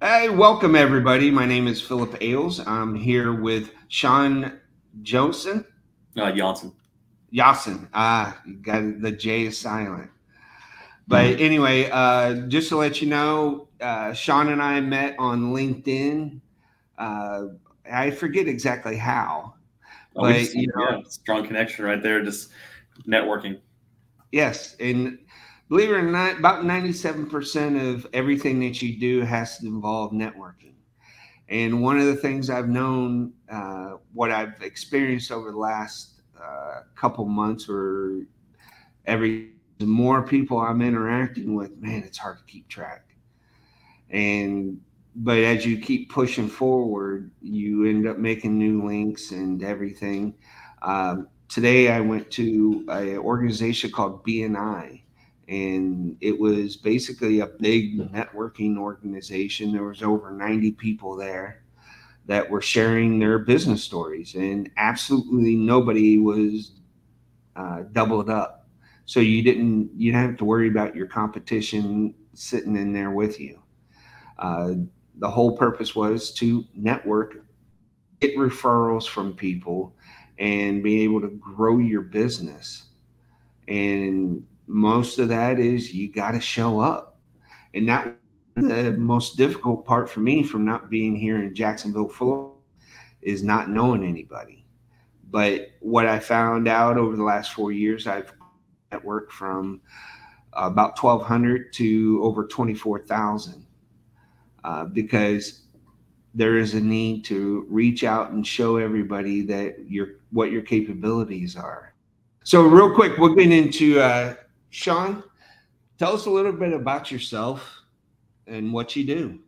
Hey, welcome everybody. My name is Philip Ailes. I'm here with Sean Jonsson. Jonsson. Jonsson. You got the J is silent. But anyway, just to let you know, Sean and I met on LinkedIn. Uh, I forget exactly how, We but just, yeah, strong connection right there, just networking. yes, and believe it or not, about 97% of everything that you do has to involve networking. And one of the things I've known, what I've experienced over the last couple months, or the more people I'm interacting with, man, it's hard to keep track. And but as you keep pushing forward, you end up making new links and everything. Today, I went to an organization called BNI, and it was basically a big networking organization. There was over 90 people there that were sharing their business stories, and absolutely nobody was doubled up. So you didn't have to worry about your competition sitting in there with you. Uh, the whole purpose was to network, get referrals from people, and be able to grow your business. And most of that is you got to show up, and that the most difficult part for me from not being here in Jacksonville, Florida, is not knowing anybody. But what I found out over the last 4 years, I've networked from about 1,200 to over 24,000, because there is a need to reach out and show everybody that what your capabilities are. So, real quick, we'll get into Sean. Tell us a little bit about yourself and what you do.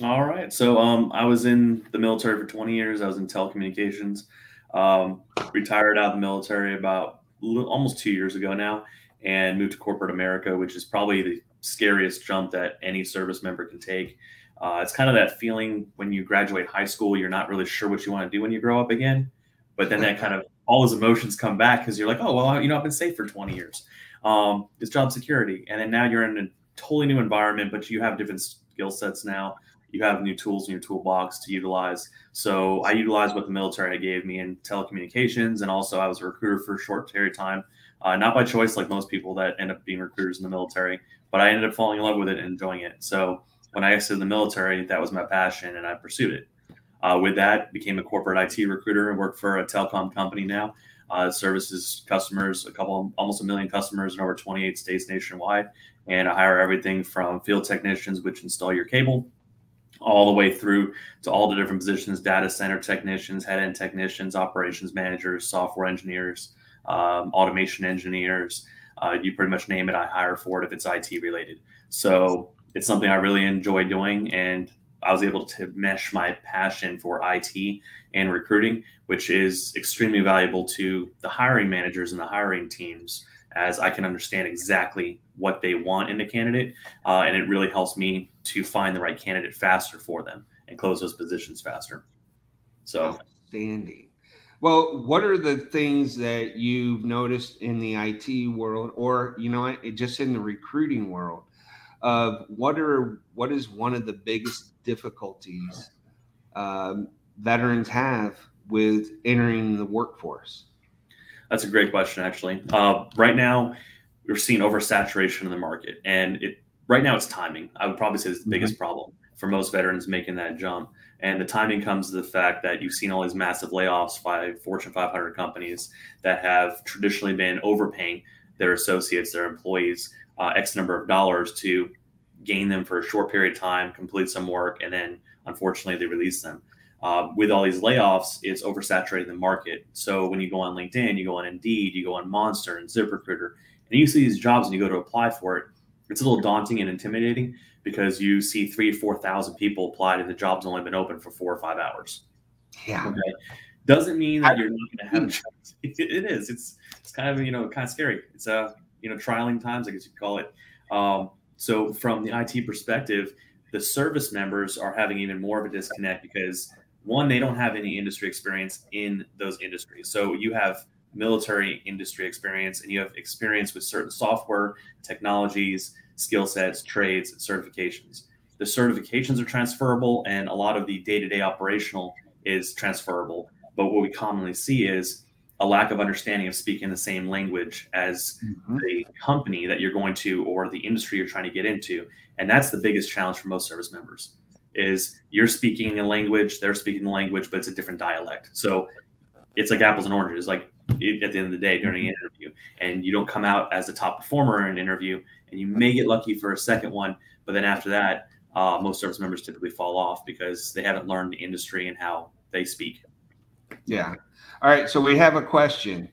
All right. So I was in the military for 20 years. I was in telecommunications. Retired out of the military about almost 2 years ago now, and moved to corporate America, which is probably the scariest jump that any service member can take. It's kind of that feeling when you graduate high school, you're not really sure what you want to do when you grow up again. But then that kind of all those emotions come back because you're like, oh, well, I've been safe for 20 years. It's job security. And then now you're in a totally new environment, but you have different skill sets now. You have new tools in your toolbox to utilize. So I utilized what the military gave me in telecommunications. And also I was a recruiter for a short period of time, not by choice, like most people that end up being recruiters in the military, but I ended up falling in love with it and enjoying it. So when I exited the military, that was my passion and I pursued it. With that, became a corporate IT recruiter and work for a telecom company now. Services customers, almost 1 million customers in over 28 states nationwide. And I hire everything from field technicians, which install your cable, all the way through to all the different positions: data center technicians, head-end technicians, operations managers, software engineers, automation engineers. You pretty much name it, I hire for it if it's IT related. So it's something I really enjoy doing, and I was able to mesh my passion for IT and recruiting, which is extremely valuable to the hiring managers and the hiring teams, as I can understand exactly what they want in a candidate. And it really helps me to find the right candidate faster for them and close those positions faster. So, outstanding. Well, what are the things that you've noticed in the IT world, or just in the recruiting world, of what is one of the biggest difficulties veterans have with entering the workforce? that's a great question, actually. Right now, we're seeing oversaturation in the market, and right now it's timing. I would probably say it's the biggest problem for most veterans making that jump. And the timing comes to the fact that you've seen all these massive layoffs by Fortune 500 companies that have traditionally been overpaying their associates, their employees, X number of dollars to gain them for a short period of time, complete some work, and then unfortunately they release them. With all these layoffs, it's oversaturating the market. So when you go on LinkedIn, you go on Indeed, you go on Monster and ZipRecruiter, and you see these jobs and you go to apply for it, it's a little daunting and intimidating because you see 3,000 to 4,000 people applied and the job's only been open for 4 or 5 hours. Yeah. Okay. Doesn't mean that you're not going to have a chance. It is. It's kind of, kind of scary. It's trialing times, I guess you could call it. So from the IT perspective, the service members are having even more of a disconnect because, one, they don't have any industry experience in those industries. So you have military industry experience and you have experience with certain software technologies, skill sets, trades, certifications. the certifications are transferable, and a lot of the day-to-day operational is transferable. But what we commonly see is a lack of understanding of speaking the same language as the company that you're going to or the industry you're trying to get into. And that's the biggest challenge for most service members is you're speaking a language, they're speaking the language, but it's a different dialect. So it's like apples and oranges, like at the end of the day during an interview, and you don't come out as the top performer in an interview, and you may get lucky for a second one, but then after that, most service members typically fall off because they haven't learned the industry and how they speak. Yeah. All right. So we have a question.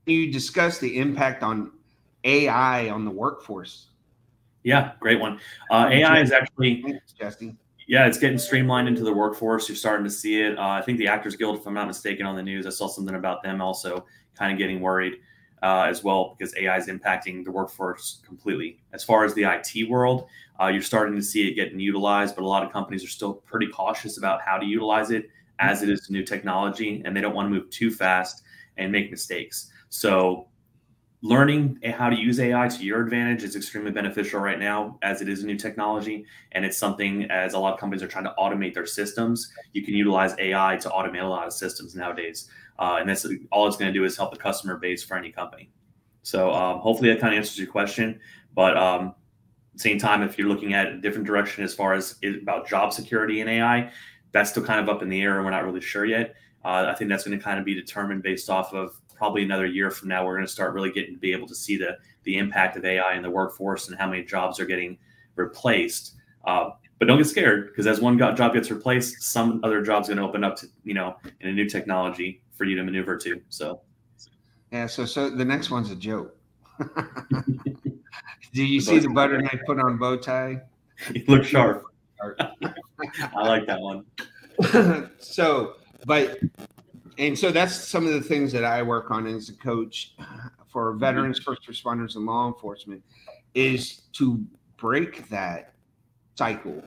You discussed the impact on AI on the workforce. Yeah, great one. AI is actually, Thanks, Jesse. Yeah, it's getting streamlined into the workforce. You're starting to see it. I think the Actors Guild, if I'm not mistaken, on the news, I saw something about them also kind of getting worried as well because AI is impacting the workforce completely. As far as the IT world, you're starting to see it getting utilized, but a lot of companies are still pretty cautious about how to utilize it as it is new technology, and they don't want to move too fast and make mistakes. So learning how to use AI to your advantage is extremely beneficial right now as it is a new technology. And it's something, as a lot of companies are trying to automate their systems, you can utilize AI to automate a lot of systems nowadays. And that's all it's going to do is help the customer base for any company. So hopefully that kind of answers your question. But at the same time, if you're looking at a different direction as far as about job security and AI, that's still kind of up in the air and we're not really sure yet. I think that's going to kind of be determined based off of probably another year from now. We're going to start really getting to be able to see the impact of AI in the workforce and how many jobs are getting replaced. But don't get scared because as one job gets replaced, some other job's going to open up to, in a new technology for you to maneuver to. So, yeah. So the next one's a joke. Do you see the button I put on bow tie? It looks sharp. I like that one. So that's some of the things that I work on as a coach for veterans, first responders, and law enforcement is to break that cycle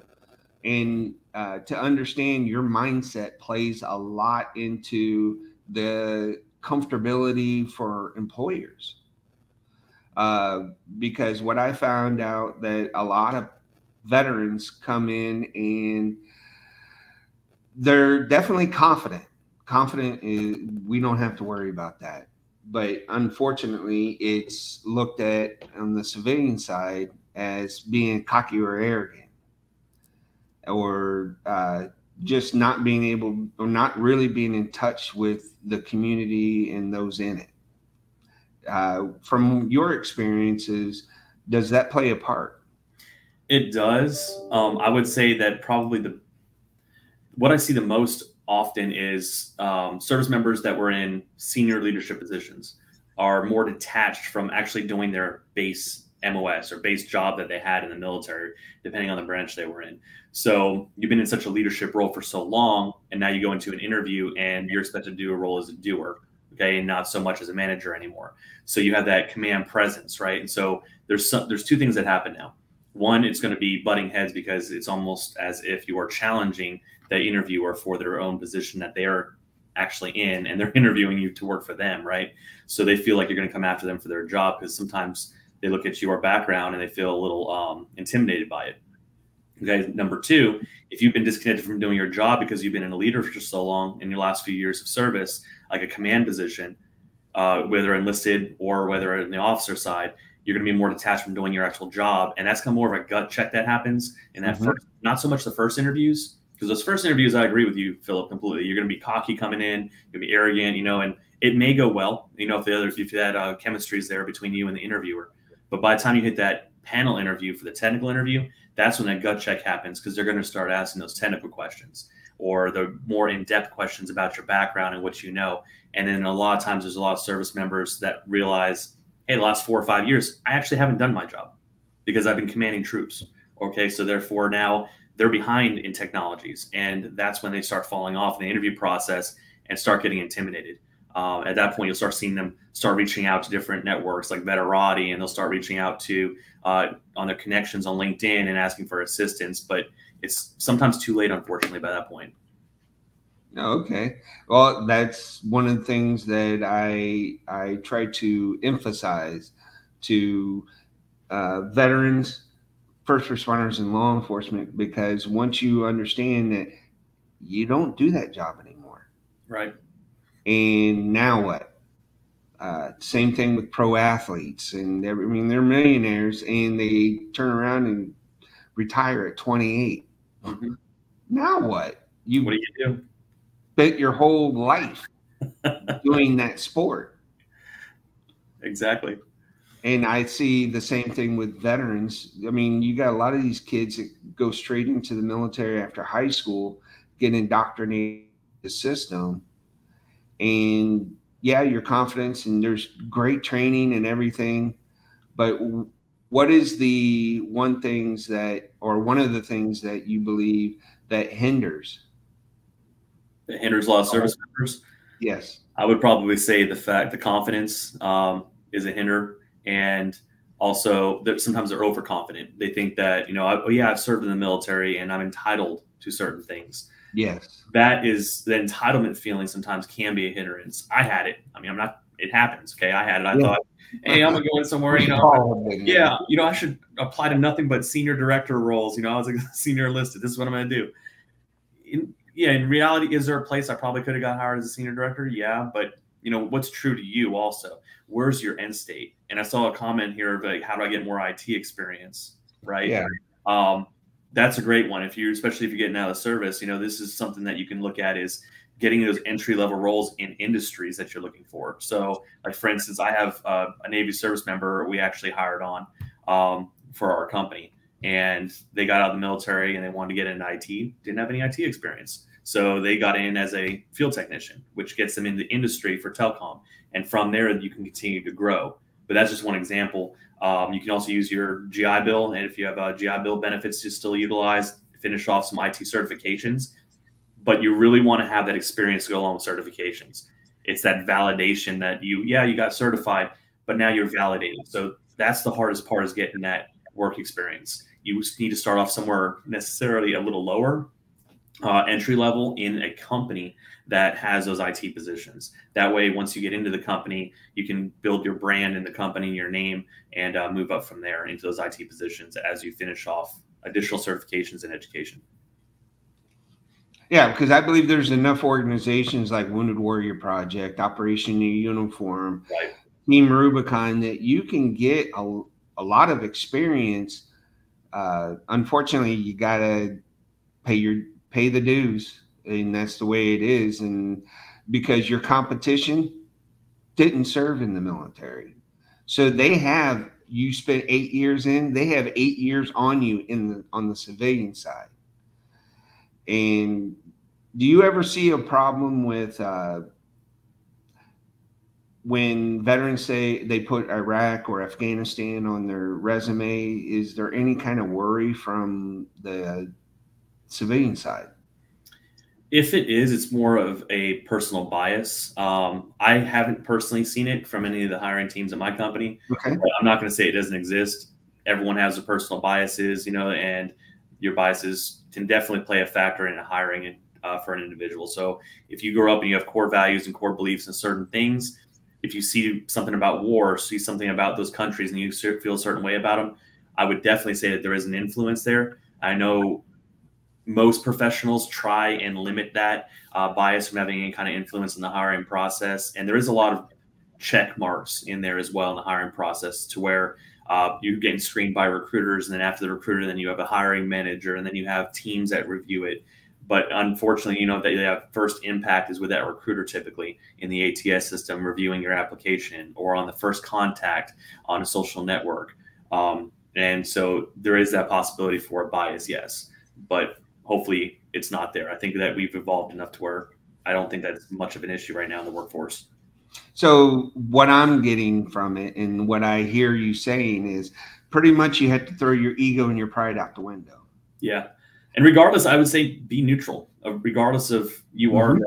and to understand your mindset plays a lot into the comfortability for employers. Because what I found out that a lot of veterans come in and they're definitely confident. Confident is we don't have to worry about that. But unfortunately, it's looked at on the civilian side as being cocky or arrogant, or just not being able or not really being in touch with the community and those in it. From your experiences, does that play a part? It does. I would say that probably what I see the most often is service members that were in senior leadership positions are more detached from actually doing their base MOS or base job that they had in the military, depending on the branch they were in. So you've been in such a leadership role for so long, and now you go into an interview and you're expected to do a role as a doer, okay, and not so much as a manager anymore. So you have that command presence, right? And so there's two things that happen now. One, it's going to be butting heads because it's almost as if you are challenging the interviewer for their own position that they're actually in, and they're interviewing you to work for them, right? So they feel like you're going to come after them for their job because sometimes they look at your background and they feel a little intimidated by it. Okay. Number two, if you've been disconnected from doing your job because you've been in a leader for so long in your last few years of service, like a command position, whether enlisted or whether in the officer side, you're going to be more detached from doing your actual job. And that's kind of more of a gut check that happens in that first, not so much the first interviews, because those first interviews, I agree with you, Philip, completely. You're going to be cocky coming in, you'll be arrogant, and it may go well, if that chemistry is there between you and the interviewer. But by the time you hit that panel interview for the technical interview, that's when that gut check happens because they're going to start asking those technical questions or the more in-depth questions about your background and what you know. And then a lot of times there's a lot of service members that realize, hey, the last 4 or 5 years, I actually haven't done my job because I've been commanding troops. Okay, so therefore now they're behind in technologies. And that's when they start falling off in the interview process and start getting intimidated. At that point, you'll start seeing them start reaching out to different networks like Veterati, and they'll start reaching out to on their connections on LinkedIn and asking for assistance. But it's sometimes too late, unfortunately, by that point. Okay. Well, that's one of the things that I try to emphasize to veterans first responders and law enforcement, because once you understand that you don't do that job anymore. Right. And now what? Same thing with pro athletes, and I mean they're millionaires, and they turn around and retire at 28. Mm-hmm. Now what? What do you do? Spent your whole life doing that sport. Exactly. And I see the same thing with veterans. I mean, you got a lot of these kids that go straight into the military after high school, get indoctrinated in the system, and yeah, your confidence and there's great training and everything. But what is the one things that, or one of the things that you believe that hinders? It hinders a lot of service members. Yes. I would probably say the confidence is a hinder, and also that sometimes they're overconfident. They think that, you know, oh yeah, I've served in the military and I'm entitled to certain things. Yes. That is, the entitlement feeling sometimes can be a hindrance. I had it. I mean, it happens. Okay. I had it. I thought, hey, I'm going to go in somewhere, you know, yeah, you know, I should apply to nothing but senior director roles. You know, I was like senior enlisted. This is what I'm going to do. In reality, is there a place I probably could have got hired as a senior director? Yeah. But you know, what's true to you also? Where's your end state? And I saw a comment here of like, how do I get more IT experience? Right. Yeah. That's a great one. Especially if you're getting out of the service, you know, this is something that you can look at is getting those entry-level roles in industries that you're looking for. So like, for instance, I have a Navy service member we actually hired on for our company, and they got out of the military and they wanted to get into IT, didn't have any IT experience. So they got in as a field technician, which gets them in the industry for telecom. And from there, you can continue to grow. But that's just one example. You can also use your GI Bill. And if you have GI Bill benefits to still utilize, finish off some IT certifications. But you really want to have that experience to go along with certifications. It's that validation that you got certified, but now you're validated. So that's the hardest part, is getting that work experience. You need to start off somewhere necessarily a little lower, entry level, in a company that has those IT positions. That way, once you get into the company, you can build your brand in the company, your name, and move up from there into those IT positions as you finish off additional certifications in education. Yeah, because I believe there's enough organizations like Wounded Warrior Project, Operation New Uniform, right, Team Rubicon, that you can get a lot of experience. Unfortunately, you gotta pay the dues, and that's the way it is. And because your competition didn't serve in the military, so you spent 8 years in, they have 8 years on you on the civilian side. And do you ever see a problem with when veterans say they put Iraq or Afghanistan on their resume? Is there any kind of worry from the civilian side? If it is, it's more of a personal bias. I haven't personally seen it from any of the hiring teams at my company. Okay. But I'm not going to say it doesn't exist. Everyone has their personal biases, you know, and your biases can definitely play a factor in hiring for an individual. So if you grow up and you have core values and core beliefs in certain things, if you see something about war, see something about those countries, and you feel a certain way about them, I would definitely say that there is an influence there. I know most professionals try and limit that bias from having any kind of influence in the hiring process. And there is a lot of check marks in there as well in the hiring process, to where you're getting screened by recruiters, and then after the recruiter, then you have a hiring manager, and then you have teams that review it. But unfortunately, you know, they have first impact is with that recruiter, typically in the ATS system, reviewing your application, or on the first contact on a social network. And so there is that possibility for a bias, yes. But hopefully it's not there. I think that we've evolved enough to where I don't think that's much of an issue right now in the workforce. So what I'm getting from it, and what I hear you saying, is pretty much you have to throw your ego and your pride out the window. Yeah. And regardless, I would say be neutral. Regardless of you are,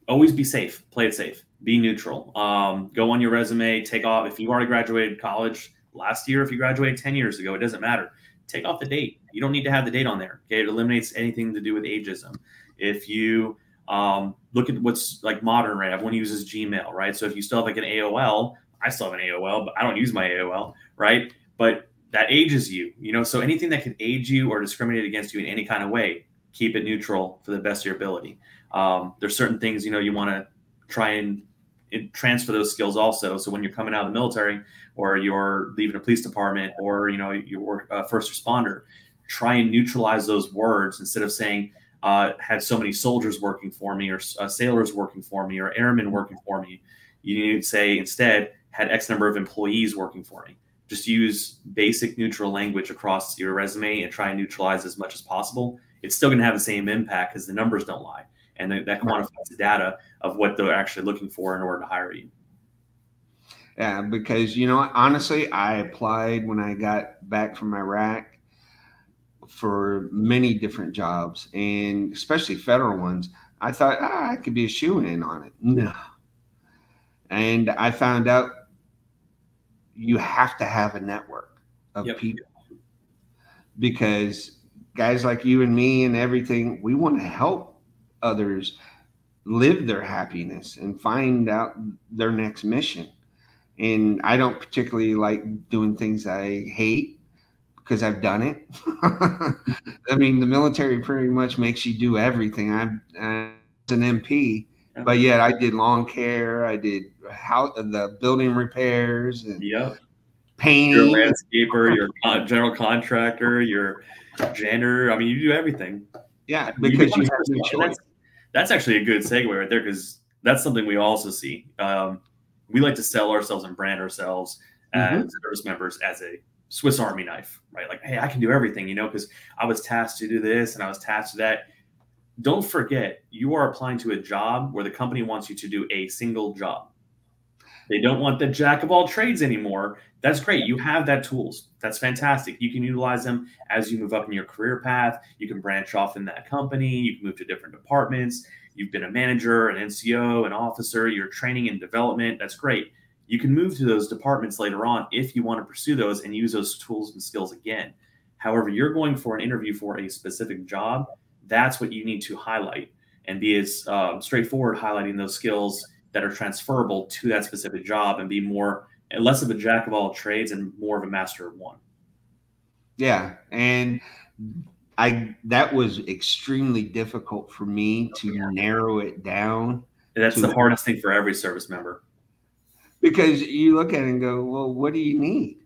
always be safe. Play it safe. Be neutral. Go on your resume. Take off. If you already graduated college last year, if you graduated 10 years ago, it doesn't matter. Take off the date. You don't need to have the date on there. Okay, it eliminates anything to do with ageism. If you look at what's like modern, right? Everyone uses Gmail, right? So if you still have like an AOL, I still have an AOL, but I don't use my AOL, right? But that ages you, you know, so anything that can age you or discriminate against you in any kind of way, keep it neutral for the best of your ability. There's certain things, you know, you want to try and transfer those skills also. So when you're coming out of the military or you're leaving a police department or, you know, you're a first responder, try and neutralize those words instead of saying, had so many soldiers working for me or sailors working for me or airmen working for me. You need to say instead, had X number of employees working for me. Just use basic neutral language across your resume and try and neutralize as much as possible. It's still going to have the same impact because the numbers don't lie. And that quantifies the data of what they're actually looking for in order to hire you. Yeah, because, you know, honestly, I applied when I got back from Iraq for many different jobs, and especially federal ones. I thought, I could be a shoo-in on it. No. And I found out you have to have a network of people, because guys like you and me and everything, we want to help others live their happiness and find out their next mission. And I don't particularly like doing things I hate because I've done it. I mean, the military pretty much makes you do everything. I was an MP, but yet I did lawn care. I did the building repairs and painting. You're a landscaper, you're a general contractor, you're a janitor. I mean, you do everything. Yeah, because you have no choice. That's actually a good segue right there, because that's something we also see. We like to sell ourselves and brand ourselves as service members as a Swiss Army knife, right? Like, hey, I can do everything, you know, because I was tasked to do this and I was tasked to that. Don't forget, you are applying to a job where the company wants you to do a single job. They don't want the jack of all trades anymore. That's great. You have that tools. That's fantastic. You can utilize them as you move up in your career path. You can branch off in that company. You can move to different departments. You've been a manager, an NCO, an officer. You're training and development. That's great. You can move to those departments later on if you want to pursue those and use those tools and skills again. However, you're going for an interview for a specific job. That's what you need to highlight and be as straightforward highlighting those skills that are transferable to that specific job, and be less of a jack of all trades and more of a master of one. Yeah. And that was extremely difficult for me to narrow it down. That's the hardest thing for every service member. Because you look at it and go, well, what do you need?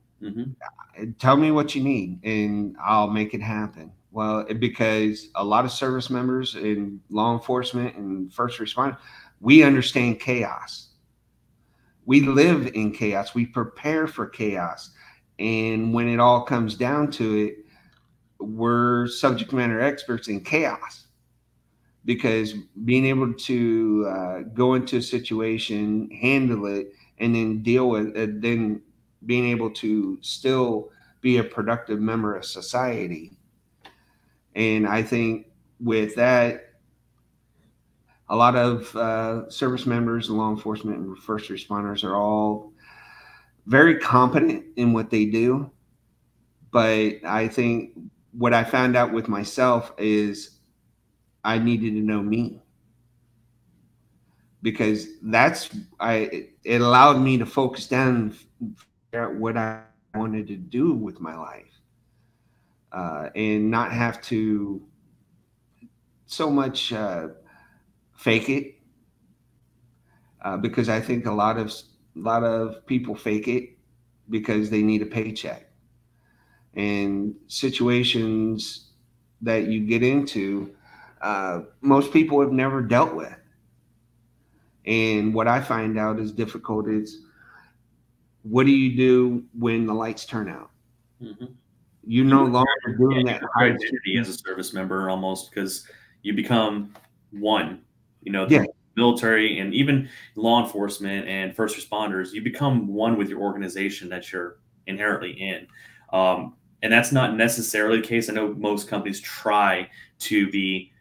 Tell me what you need and I'll make it happen. Well, because a lot of service members in law enforcement and first responders, we understand chaos. We live in chaos. We prepare for chaos. And when it all comes down to it, we're subject matter experts in chaos, because being able to go into a situation, handle it, and then deal with it, then being able to still be a productive member of society. And I think with that, a lot of service members, law enforcement, and first responders are all very competent in what they do. But I think what I found out with myself is I needed to know me, because it allowed me to focus down and figure out what I wanted to do with my life, and not have to so much fake it, because I think a lot of people fake it because they need a paycheck. And situations that you get into, most people have never dealt with. And what I find out is difficult is, what do you do when the lights turn out? You no longer doing that identity as a service member, almost, because you become one. You know, the military and even law enforcement and first responders, you become one with your organization that you're inherently in. And that's not necessarily the case. I know most companies try to be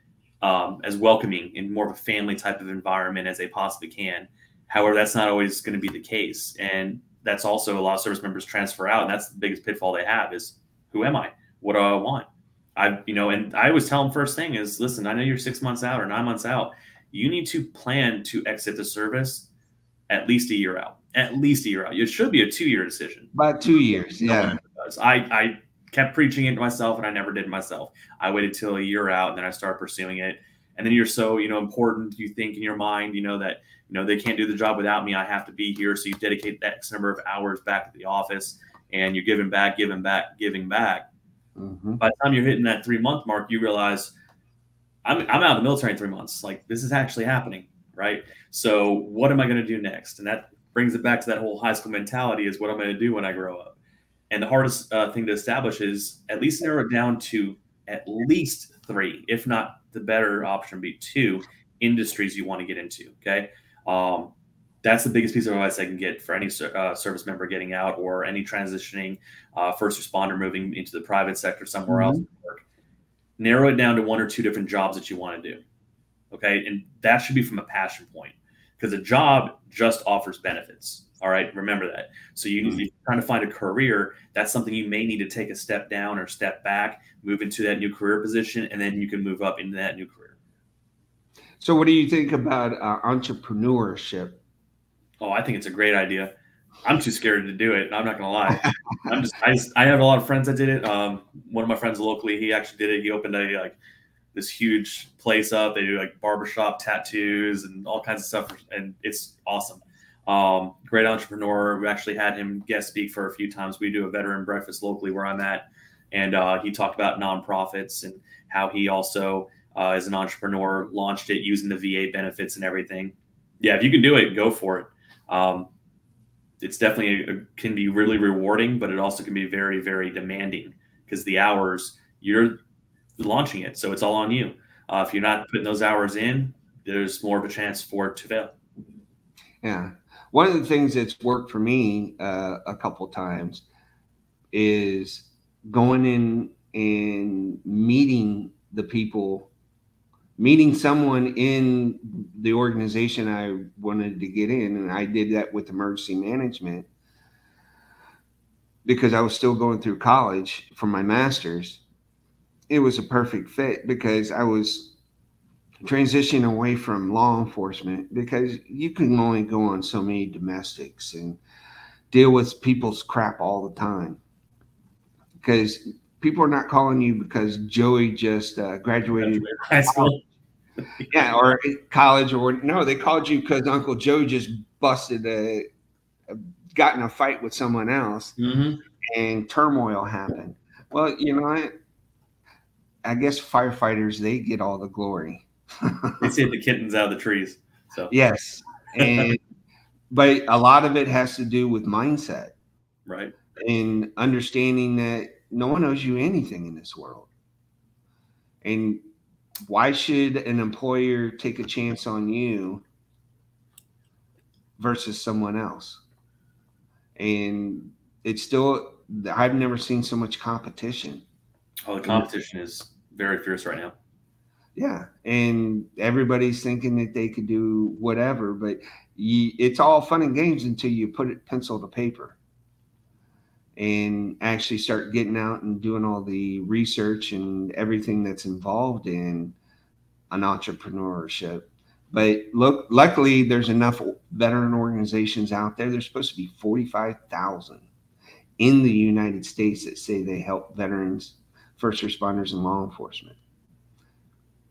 as welcoming in more of a family type of environment as they possibly can. However, that's not always going to be the case. And that's also a lot of service members transfer out. And that's the biggest pitfall they have is, who am I? What do I want? And I always tell them first thing is, listen, I know you're 6 months out or 9 months out. You need to plan to exit the service at least a year out. At least a year out. It should be a 2-year decision. About 2 years, yeah. was. I kept preaching it to myself, and I never did it myself. I waited till a year out, and then I started pursuing it. And then you're so, important. You think in your mind, that, they can't do the job without me. I have to be here. So you dedicate X number of hours back at the office, and you're giving back, giving back, giving back. Mm-hmm. By the time you're hitting that 3-month mark, you realize I'm out of the military in 3 months. Like, this is actually happening, right? So what am I going to do next? And that brings it back to that whole high school mentality, is what I'm going to do when I grow up. And the hardest thing to establish is at least narrow it down to at least 3, if not the better option be 2 industries you want to get into. Okay. That's the biggest piece of advice I can get for any service member getting out, or any transitioning first responder moving into the private sector somewhere else. Narrow it down to 1 or 2 different jobs that you want to do. Okay. And that should be from a passion point, because a job just offers benefits. All right. Remember that. So if you're trying to find a career, that's something you may need to take a step down or step back, move into that new career position, and then you can move up into that new career. So what do you think about entrepreneurship? Oh, I think it's a great idea. I'm too scared to do it. I'm not going to lie. I have a lot of friends that did it. One of my friends locally, he actually did it. He opened this huge place up. They do like barbershop, tattoos, and all kinds of stuff. And it's awesome. Great entrepreneur. We actually had him guest speak for a few times. We do a veteran breakfast locally where I'm at. And he talked about nonprofits and how he also, as an entrepreneur, launched it using the VA benefits and everything. Yeah, if you can do it, go for it. It's definitely can be really rewarding, but it also can be very, very demanding, because the hours, you're launching it. So it's all on you. If you're not putting those hours in, there's more of a chance for it to fail. Yeah. One of the things that's worked for me a couple times is going in and meeting the people, meeting someone in the organization I wanted to get in. And I did that with emergency management because I was still going through college for my master's. It was a perfect fit because I was transitioning away from law enforcement, because you can only go on so many domestics and deal with people's crap all the time, because people are not calling you because Joey just graduated high school. Yeah, or college, or no, they called you because Uncle Joe just got in a fight with someone else, and turmoil happened. Well, I guess firefighters, they get all the glory. They save the kittens out of the trees. So yes, but a lot of it has to do with mindset, right? And understanding that no one owes you anything in this world, and why should an employer take a chance on you versus someone else? And it's still, I've never seen so much competition. Oh, the competition is very fierce right now. Yeah. And everybody's thinking that they could do whatever, but it's all fun and games until you put it pencil to paper and actually start getting out and doing all the research and everything that's involved in an entrepreneurship. But look, luckily there's enough veteran organizations out there. There's supposed to be 45,000 in the United States that say they help veterans, first responders, and law enforcement.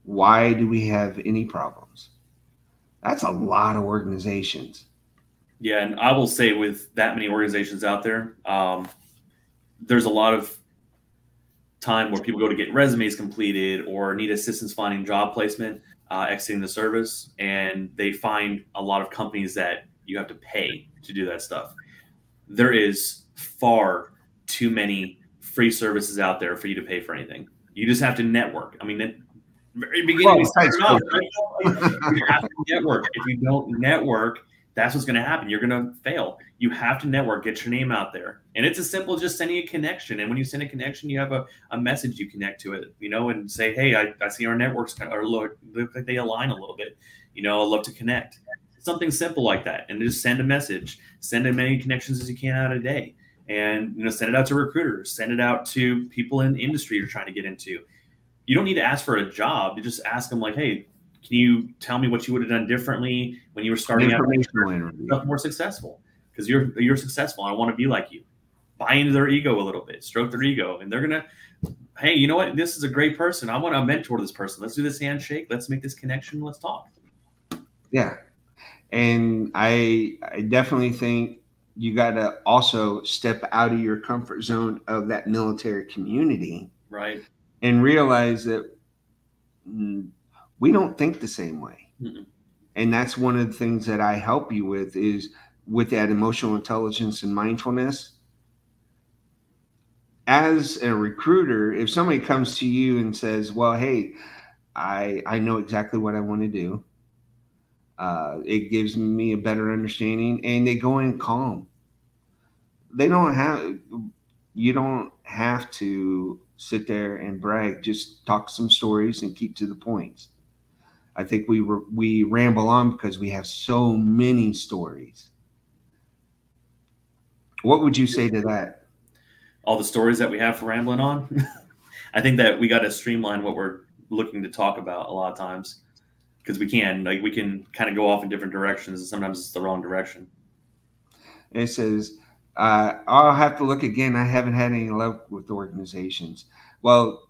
Why do we have any problems? That's a lot of organizations. Yeah, and I will say, with that many organizations out there, there's a lot of time where people go to get resumes completed or need assistance finding job placement, exiting the service, and they find a lot of companies that you have to pay to do that stuff. There is far too many free services out there for you to pay for anything. You just have to network. I mean, at the very beginning, you have to network. If you don't network, that's what's going to happen. You're going to fail. You have to network, get your name out there. And it's as simple as just sending a connection. And when you send a connection, you have a message you connect to it, and say, hey, I see our networks look like they align a little bit. I'd love to connect. Something simple like that. And just send a message. Send as many connections as you can out a day. And send it out to recruiters. Send it out to people in industry you're trying to get into. You don't need to ask for a job. You just ask them, like, hey, can you tell me what you would have done differently when you were starting out more successful? Because you're successful. I want to be like you. buy into their ego a little bit, stroke their ego, and they're gonna, hey, you know what? This is a great person. I want to mentor this person. Let's do this handshake. Let's make this connection. Let's talk. Yeah. And I definitely think you got to also step out of your comfort zone of that military community. Right. And realize that we don't think the same way. Mm-mm. And that's one of the things that I help you with, is with that emotional intelligence and mindfulness. As a recruiter, if somebody comes to you and says, well, hey, I know exactly what I want to do. It gives me a better understanding, and they go in calm. You don't have to sit there and brag. Just talk some stories and keep to the points. I think we ramble on because we have so many stories. What would you say to that? All the stories that we have for rambling on. I think that we got to streamline what we're looking to talk about a lot of times, because we can kind of go off in different directions, and sometimes it's the wrong direction. It says, I'll have to look again. I haven't had any luck with organizations. Well,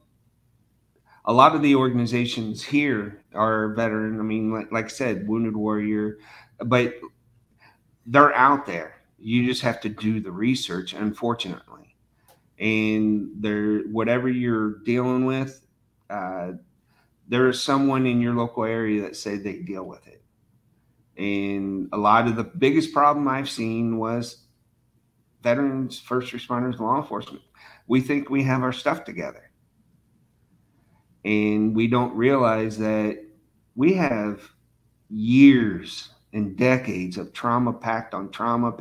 a lot of the organizations here are veteran. I mean, like I said, Wounded Warrior, but they're out there. You just have to do the research, unfortunately. And whatever you're dealing with, there is someone in your local area that said they deal with it. And a lot of the biggest problem I've seen was veterans, first responders, law enforcement. We think we have our stuff together. And we don't realize that we have years and decades of trauma packed on trauma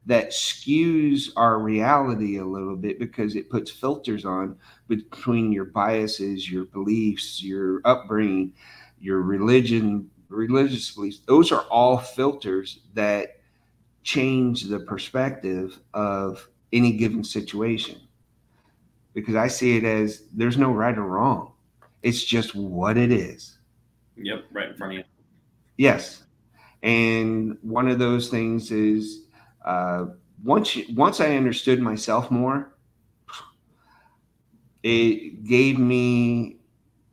that skews our reality a little bit, because it puts filters on between your biases, your beliefs, your upbringing, your religious beliefs. Those are all filters that change the perspective of any given situation. Because I see it as there's no right or wrong. It's just what it is. Yep, right in front of you. Yes. And one of those things is, once I understood myself more, it gave me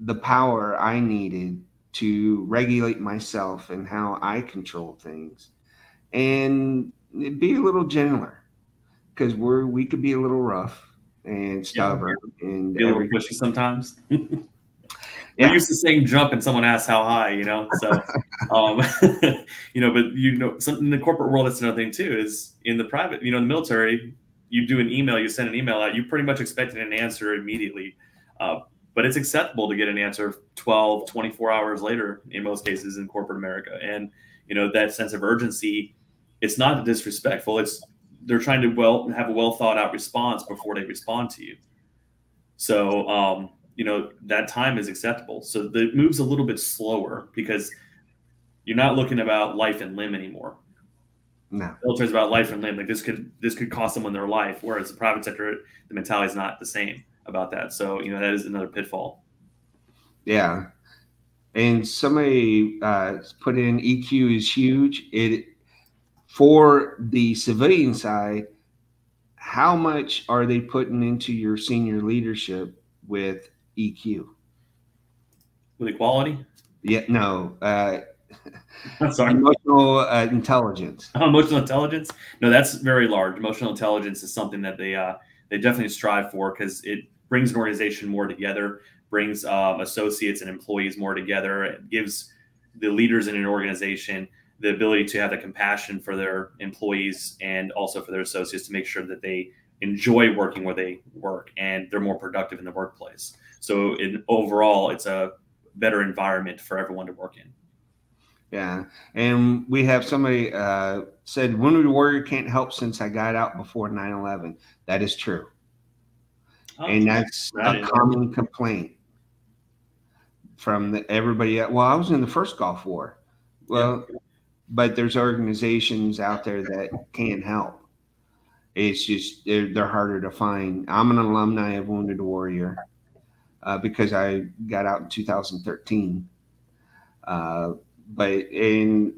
the power I needed to regulate myself and how I control things, and be a little gentler, because we could be a little rough and stubborn, and be a little pushy sometimes. Yeah. We're used to saying jump and someone asks how high, so but something in the corporate world, that's another thing too, is in the private, in the military, you do an email, you send an email out, you pretty much expected an answer immediately, but it's acceptable to get an answer 12, 24 hours later in most cases in corporate America. And that sense of urgency, it's not disrespectful, they're trying to have a well thought out response before they respond to you. So that time is acceptable. So it moves a little bit slower, because you're not looking about life and limb anymore. No. The military is about life and limb. Like this could cost someone their life, whereas the private sector, the mentality is not the same about that. So that is another pitfall. Yeah. And somebody put in EQ is huge. For the civilian side, how much are they putting into your senior leadership with EQ? With equality? Yeah, no. I'm sorry. Emotional intelligence. Emotional intelligence? No, that's very large. Emotional intelligence is something that they definitely strive for, because it brings an organization more together, brings associates and employees more together. It gives the leaders in an organization the ability to have the compassion for their employees and also for their associates, to make sure that they enjoy working where they work and they're more productive in the workplace. So overall, it's a better environment for everyone to work in. Yeah. And we have somebody said, Wounded Warrior can't help since I got out before 9/11. That is true. Oh, and that's a common complaint from everybody. Well, I was in the first Gulf War. Well, yeah. But there's organizations out there that can help. It's just they're harder to find. I'm an alumni of Wounded Warrior because I got out in 2013. And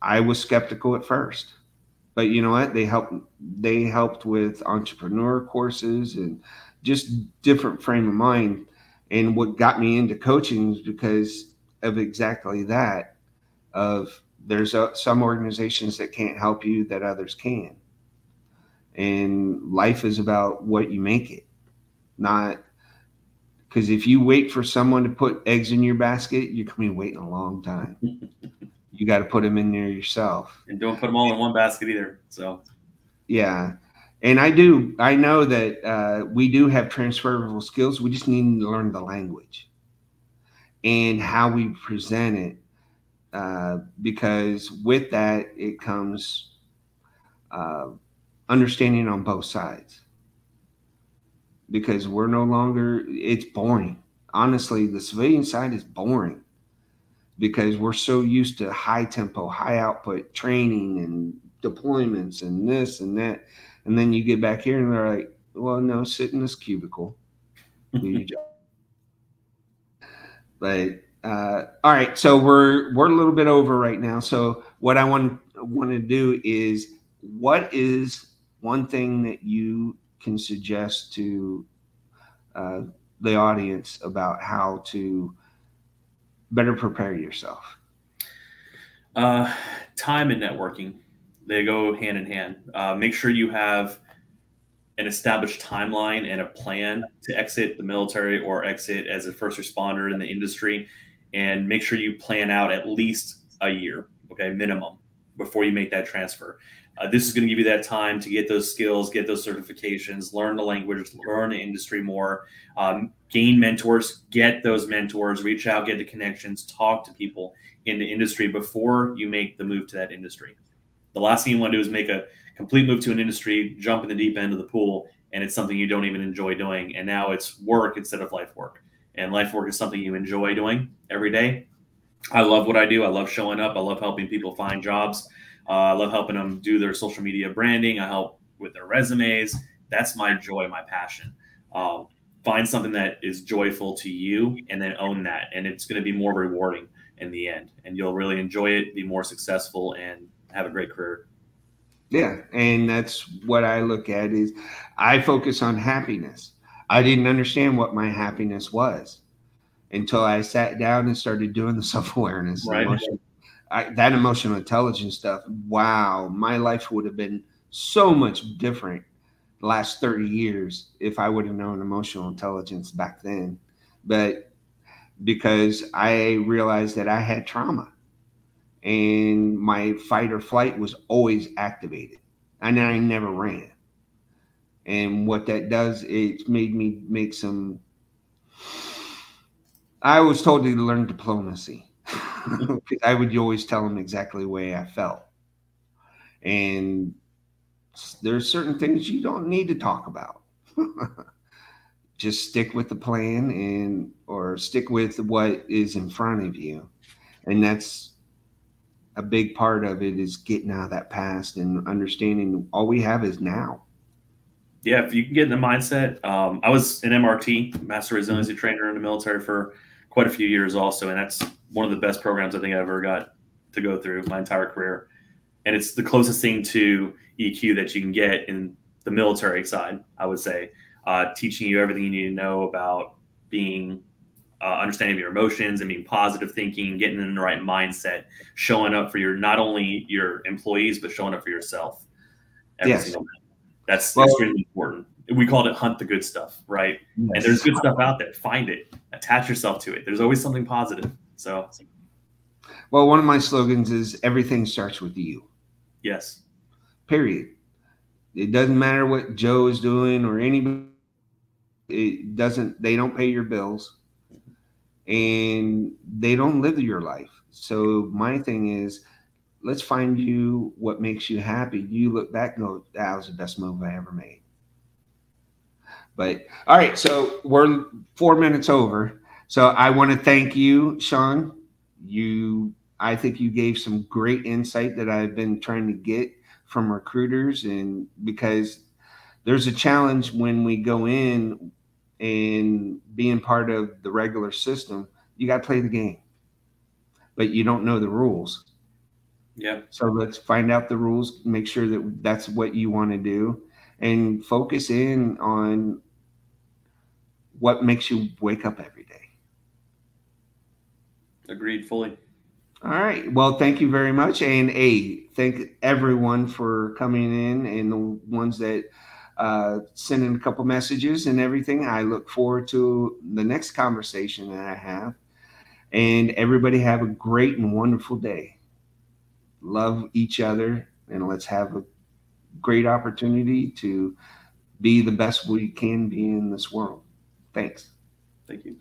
I was skeptical at first, But you know what? They helped with entrepreneur courses and just different frame of mind. And what got me into coaching is because of exactly that. Of there's some organizations that can't help you that others can, and life is about what you make it, not because if you wait for someone to put eggs in your basket, you're going to be waiting a long time. You got to put them in there yourself. And don't put them all in one basket either. So, Yeah. And I know that we do have transferable skills. We just need to learn the language and how we present it. Because with that, it comes uh, understanding on both sides. Because we're no longer, it's boring. Honestly, the civilian side is boring because we're so used to high tempo, high output training and deployments and this and that. And then you get back here and they're like, well, no, sit in this cubicle. Do your job. But all right, so we're a little bit over right now. So what I want to do is, what is one thing that you can suggest to uh, the audience about how to better prepare yourself? Time and networking, they go hand in hand. Make sure you have an established timeline and a plan to exit the military or exit as a first responder in the industry, and make sure you plan out at least a year, okay, minimum, before you make that transfer. This is going to give you that time to get those skills, get those certifications, learn the language, learn the industry more, gain mentors, get those mentors, reach out, get the connections, talk to people in the industry before you make the move to that industry. The last thing you want to do is make a complete move to an industry, jump in the deep end of the pool, and it's something you don't even enjoy doing. And now it's work instead of life work. And life work is something you enjoy doing every day. I love what I do. I love showing up. I love helping people find jobs. I love helping them do their social media branding. I help with their resumes. That's my joy, my passion. Find something that is joyful to you and then own that. And it's going to be more rewarding in the end. And you'll really enjoy it, be more successful, and have a great career. Yeah, and that's what I look at is I focus on happiness. I didn't understand what my happiness was until I sat down and started doing the self-awareness and Right. that emotional intelligence stuff. Wow, my life would have been so much different the last 30 years if I would have known emotional intelligence back then. But because I realized that I had trauma and my fight or flight was always activated and I never ran. And what that does, it made me make some, I was told to learn diplomacy. I would always tell them exactly the way I felt. And there's certain things you don't need to talk about. Just stick with the plan or stick with what is in front of you. And that's a big part of it, is getting out of that past and understanding all we have is now. Yeah, if you can get in the mindset. I was an MRT, Master Resiliency Trainer, in the military for quite a few years also, and that's one of the best programs I think I ever got to go through my entire career. And it's the closest thing to EQ that you can get in the military side, I would say, teaching you everything you need to know about being understanding your emotions and being positive thinking, getting in the right mindset, showing up for not only your employees, but showing up for yourself every single day. That's extremely important. We called it hunt the good stuff, right? Yes. And there's good stuff out there. Find it. Attach yourself to it. There's always something positive. So, well, one of my slogans is everything starts with you. Yes. Period. It doesn't matter what Joe is doing or anybody. It doesn't. They don't pay your bills, and they don't live your life. So my thing is, let's find you what makes you happy. You look back and go, that was the best move I ever made. But all right, so we're 4 minutes over. So I want to thank you, Sean. I think you gave some great insight that I've been trying to get from recruiters, and because there's a challenge when we go in and being part of the regular system, you got to play the game, but you don't know the rules. Yeah. So let's find out the rules, make sure that that's what you want to do, and focus in on what makes you wake up every day. Agreed fully. All right. Well, thank you very much. And thank everyone for coming in and the ones that sent in a couple messages and everything. I look forward to the next conversation that I have. And everybody have a great and wonderful day. Love each other, and let's have a great opportunity to be the best we can be in this world. Thanks. Thank you.